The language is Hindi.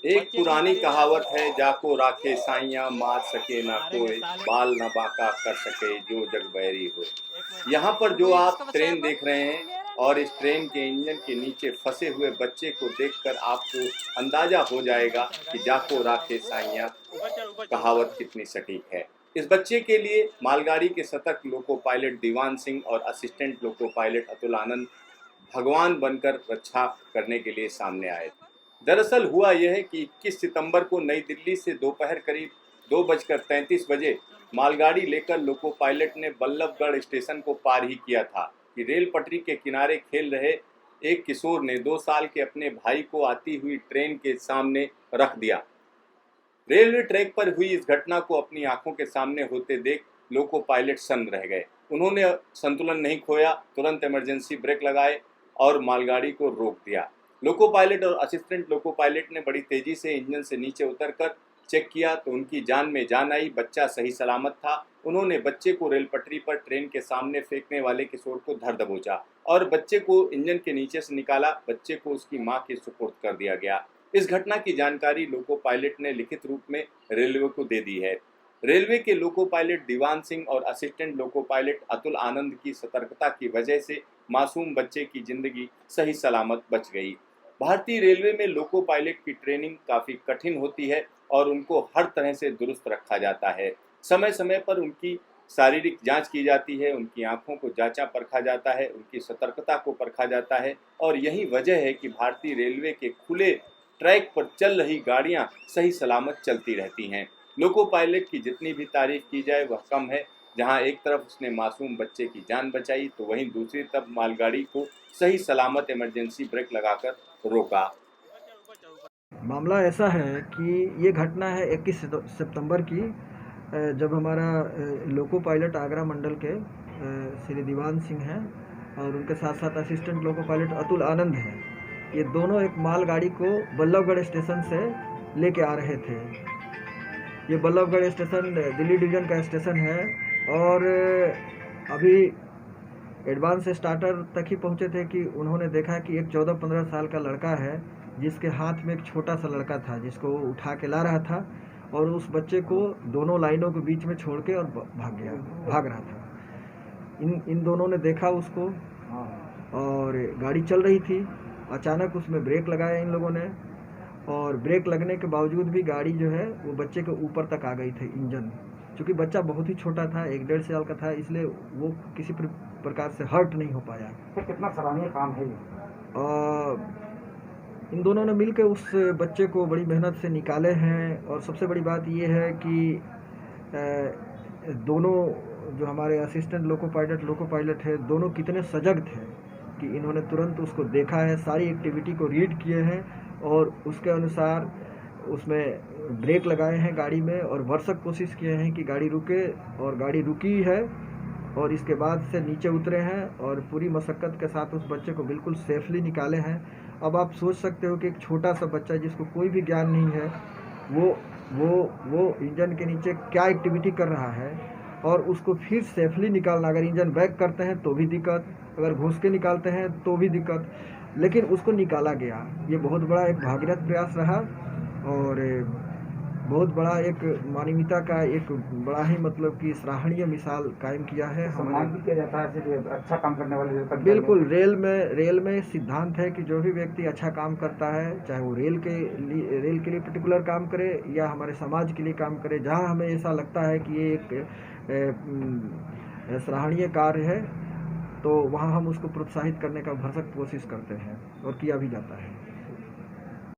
एक पुरानी कहावत है, जाको राखे साइयां मार सके ना कोई, बाल न बांका कर सके जो जग बैरी हो। यहाँ पर जो आप ट्रेन देख रहे हैं और इस ट्रेन के इंजन के नीचे फंसे हुए बच्चे को देखकर आपको अंदाजा हो जाएगा कि जाको राखे साइयां कहावत कितनी सटीक है। इस बच्चे के लिए मालगाड़ी के सतर्क लोको पायलट दीवान सिंह और असिस्टेंट लोको पायलट अतुल आनंद भगवान बनकर रक्षा करने के लिए सामने आए थे। दरअसल हुआ यह है कि 21 सितंबर को नई दिल्ली से दोपहर करीब 2:33 मालगाड़ी लेकर लोको पायलट ने बल्लभगढ़ स्टेशन को पार ही किया था कि रेल पटरी के किनारे खेल रहे एक किशोर ने 2 साल के अपने भाई को आती हुई ट्रेन के सामने रख दिया। रेलवे ट्रैक पर हुई इस घटना को अपनी आंखों के सामने होते देख लोको पायलट सन्न रह गए। उन्होंने संतुलन नहीं खोया, तुरंत इमरजेंसी ब्रेक लगाए और मालगाड़ी को रोक दिया। लोको पायलट और असिस्टेंट लोको पायलट ने बड़ी तेजी से इंजन से नीचे उतरकर चेक किया तो उनकी जान में जान आई। बच्चा सही सलामत था। उन्होंने बच्चे को रेल पटरी पर ट्रेन के सामने फेंकने वाले किशोर को धर दबोचा और बच्चे को इंजन के नीचे से निकाला। बच्चे को उसकी मां के सुपुर्द कर दिया गया। इस घटना की जानकारी लोको पायलट ने लिखित रूप में रेलवे को दे दी है। रेलवे के लोको पायलट दीवान सिंह और असिस्टेंट लोको पायलट अतुल आनंद की सतर्कता की वजह से मासूम बच्चे की जिंदगी सही सलामत बच गई। भारतीय रेलवे में लोको पायलट की ट्रेनिंग काफ़ी कठिन होती है और उनको हर तरह से दुरुस्त रखा जाता है। समय समय पर उनकी शारीरिक जांच की जाती है, उनकी आंखों को जांचा परखा जाता है, उनकी सतर्कता को परखा जाता है और यही वजह है कि भारतीय रेलवे के खुले ट्रैक पर चल रही गाड़ियां सही सलामत चलती रहती हैं। लोको पायलट की जितनी भी तारीफ की जाए वह कम है। जहां एक तरफ उसने मासूम बच्चे की जान बचाई तो वहीं दूसरी तरफ मालगाड़ी को सही सलामत इमरजेंसी ब्रेक लगाकर रोका। मामला ऐसा है कि ये घटना है 21 सितंबर की, जब हमारा लोको पायलट आगरा मंडल के श्री दीवान सिंह हैं और उनके साथ साथ असिस्टेंट लोको पायलट अतुल आनंद हैं। ये दोनों एक मालगाड़ी को बल्लभगढ़ स्टेशन से लेके आ रहे थे। ये बल्लभगढ़ स्टेशन दिल्ली डिवीजन का स्टेशन है और अभी एडवांस स्टार्टर तक ही पहुंचे थे कि उन्होंने देखा कि एक 14-15 साल का लड़का है जिसके हाथ में एक छोटा सा लड़का था जिसको वो उठा के ला रहा था और उस बच्चे को दोनों लाइनों के बीच में छोड़ के और भाग रहा था। इन दोनों ने देखा उसको और गाड़ी चल रही थी। अचानक उसमें ब्रेक लगाया इन लोगों ने और ब्रेक लगने के बावजूद भी गाड़ी जो है वो बच्चे के ऊपर तक आ गई थी इंजन। चूँकि बच्चा बहुत ही छोटा था, 1-1.5 साल का था, इसलिए वो किसी प्रकार से हर्ट नहीं हो पाया। कितना सराहनीय काम है ये। इन दोनों ने मिलकर उस बच्चे को बड़ी मेहनत से निकाले हैं और सबसे बड़ी बात ये है कि दोनों जो हमारे असिस्टेंट लोको पायलट है, दोनों कितने सजग थे कि इन्होंने तुरंत उसको देखा है, सारी एक्टिविटी को रीड किए हैं और उसके अनुसार उसमें ब्रेक लगाए हैं गाड़ी में और भरसक कोशिश किए हैं कि गाड़ी रुके और गाड़ी रुकी है और इसके बाद से नीचे उतरे हैं और पूरी मशक्क़त के साथ उस बच्चे को बिल्कुल सेफली निकाले हैं। अब आप सोच सकते हो कि एक छोटा सा बच्चा जिसको कोई भी ज्ञान नहीं है वो इंजन के नीचे क्या एक्टिविटी कर रहा है और उसको फिर सेफली निकालना। अगर इंजन बैक करते हैं तो भी दिक्कत, अगर घुस के निकालते हैं तो भी दिक्कत, लेकिन उसको निकाला गया। ये बहुत बड़ा एक भागीरथ प्रयास रहा और बहुत बड़ा एक मानवीयता का एक बड़ा ही मतलब कि सराहनीय मिसाल कायम किया है। सम्मान भी किया जाता है अच्छा काम करने वाले। बिल्कुल, रेल में सिद्धांत है कि जो भी व्यक्ति अच्छा काम करता है, चाहे वो रेल के लिए पर्टिकुलर काम करे या हमारे समाज के लिए काम करे, जहाँ हमें ऐसा लगता है कि ये एक सराहनीय कार्य है तो वहाँ हम उसको प्रोत्साहित करने का भरसक कोशिश करते हैं और किया भी जाता है।